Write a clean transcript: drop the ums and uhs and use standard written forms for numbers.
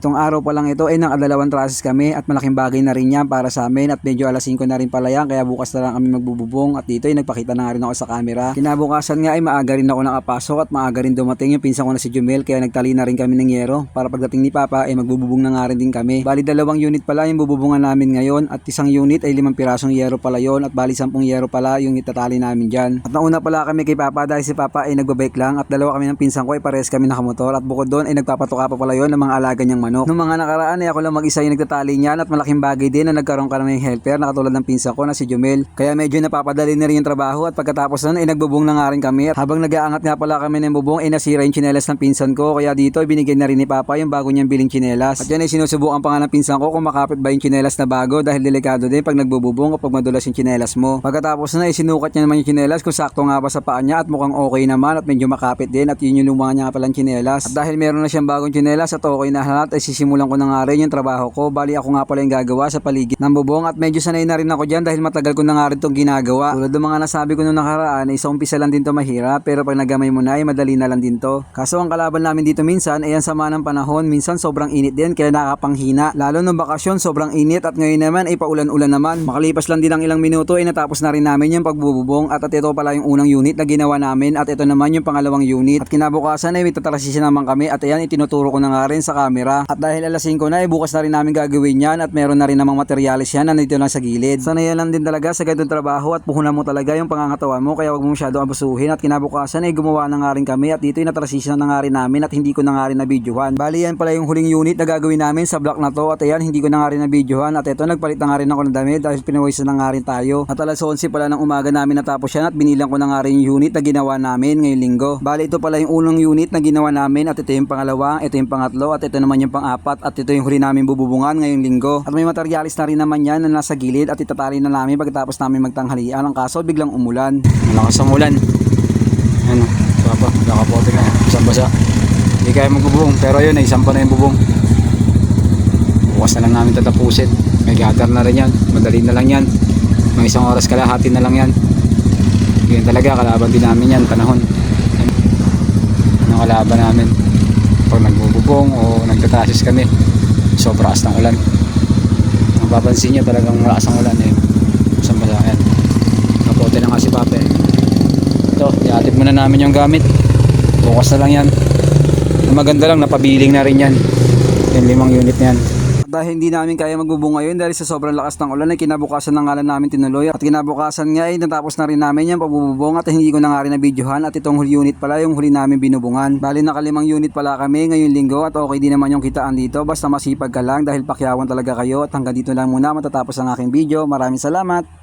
Itong araw pa lang ito ay nakadalawang trases kami at malaking bagay na rin yan para sa amin at medyo alas 5 na rin pala yan kaya bukas na lang kami magbububong at dito ay nagpakita na nga rin ako sa camera. Kinabukasan nga ay maaga rin ako nakapasok at maaga rin dumating yung pinsan ko na si Jumel kaya nagtali na rin kami ng yero para pagdating ni Papa ay magbububong na nga rin din kami. Bali 2 unit pala yung bububungan namin ngayon at isang unit ay 5 pirasong yero pala yon at bali 10 yero pala yung itatali namin dyan. At nauna pala kami kay Papa dahil si Papa ay nagbabike lang at 2 kami ng pinsan ko ay pares kami nakamotor at bukod doon ay nagpapatuka pa pala yon ng mga alaga niyang manok. Nung mga nakaraan ay ako lang mag-isa yung nagtatali niyan at malaking bagay din na nagkaroon kami ng helper na katulad ng pinsan ko na si Jumel. Kaya medyo napapadali na rin yung trabaho at pagkatapos nun ay nagbubong na nga rin kami at habang nag-aangat nga pala kami ng bubong ay nasira yung tsinelas ng pinsan ko kaya dito ay binigyan na rin ni Papa yung bago niyang biling tsinelas. At yan ay sinusubukan pa nga ng pinsan ko kung makapit ba yung tsinelas na bago dahil delikado din pag nagbububong o pag madulas yung tsinelas mo. Pagkatapos na ay sinukat niya naman yung tsinelas kung sakto nga ba sa paa niya at mukhang okay naman at medyo makapit din at yun yung luma niya nga palang tsinelas. At dahil meron na siyang bagong tsinelas at okay na lahat ay sisimulan ko na nga rin yung trabaho ko. Bali ako nga pala yung gagawa sa paligid ng bubong at medyo sanay na rin ako dyan dahil matagal ko na nga rin itong ginagawa. Tulad ng mga nasabi ko nung nakaraan ay sa umpisa lang din to mahirap pero pag nagamay mo na ay madali na lang din to. Kaso ang kalaban namin dito minsan ay ang sama ng panahon, minsan sobrang init din kaya nakapanghina. Lalo nung bakasyon sobrang init at ngayon naman ay paulan-ulan naman. Makalipas lang din ang ilang minuto ay natapos na rin namin yung pagbububong at ito pala yung unang unit na ginawa namin at ito naman yung pangalawang unit. At kinabukasan ay may tatarasisya naman kami at ayan itinuturo ko na nga rin sa camera. At dahil alas 5 na ay bukas na rin namin gagawin yan at meron na rin namang materyales yan na nandito lang sa gilid. Sana yan lang din talaga sa ganitong trabaho at puhunan mo talaga yung pangangatawan mo kaya wag mo masyado abusuhin. At kinabukasan ay gumawa na nga rin kami at dito ay natrasisyon na nga rin namin at hindi ko na nga rin na-videohan. Bali yan pala yung huling unit na gagawin namin sa block na to at ayan hindi ko na nga rin na-videohan at ito nagpalit na nga rin ako ng damit dahil pinawisan na nga rin tayo. At alas 11 pala ng umaga namin natapos yan at binilang ko na nga rin yung unit na ginawa namin ngayong linggo. Bali ito pala yung unang unit na ginawa namin at ito yung pangalawa, ito yung pangatlo at ito naman yung pang-apat at ito yung huli namin bububungan ngayong linggo. At may materialis na rin naman yan na nasa gilid at itatali na namin pagkatapos namin magtanghalian. Ang kaso biglang umulan. Malakas ang ulan. Ano, Papa, nakapote na. Basang-basa. Hindi kaya magbubong pero yun ay isang pa na yung bubong. Bukas na lang namin tatapusin. May gutter na rin yan. Madali na lang yan. Mga isang oras kalahati na lang yan. Ganyan talaga, kalaban din namin yan, panahon. Ano kalaban namin? Pag nagbububong o nagtatrasis kami, sobra as ng ulan. Mapapansin nyo talagang malakas ang ulan eh. Basang-basa yan. Kapote na nga si Papa eh. Ito, iatid muna namin yung gamit. Bukas na lang yan. Maganda lang, napabiling na rin yan. Yung 5 unit na yan. Dahil hindi namin kaya magbubong ngayon dahil sa sobrang lakas ng ulan ay kinabukasan na nga lang namin tinuloy at kinabukasan nga ay natapos na rin namin yung pagbububong at hindi ko na nga rin na-videohan at itong huli unit pala yung huli namin binubungan. Bali naka 5 unit pala kami ngayong linggo at okay din naman yung kitaan dito basta masipag ka lang dahil pakyawan talaga kayo at hanggang dito lang muna matatapos ang aking video. Maraming salamat!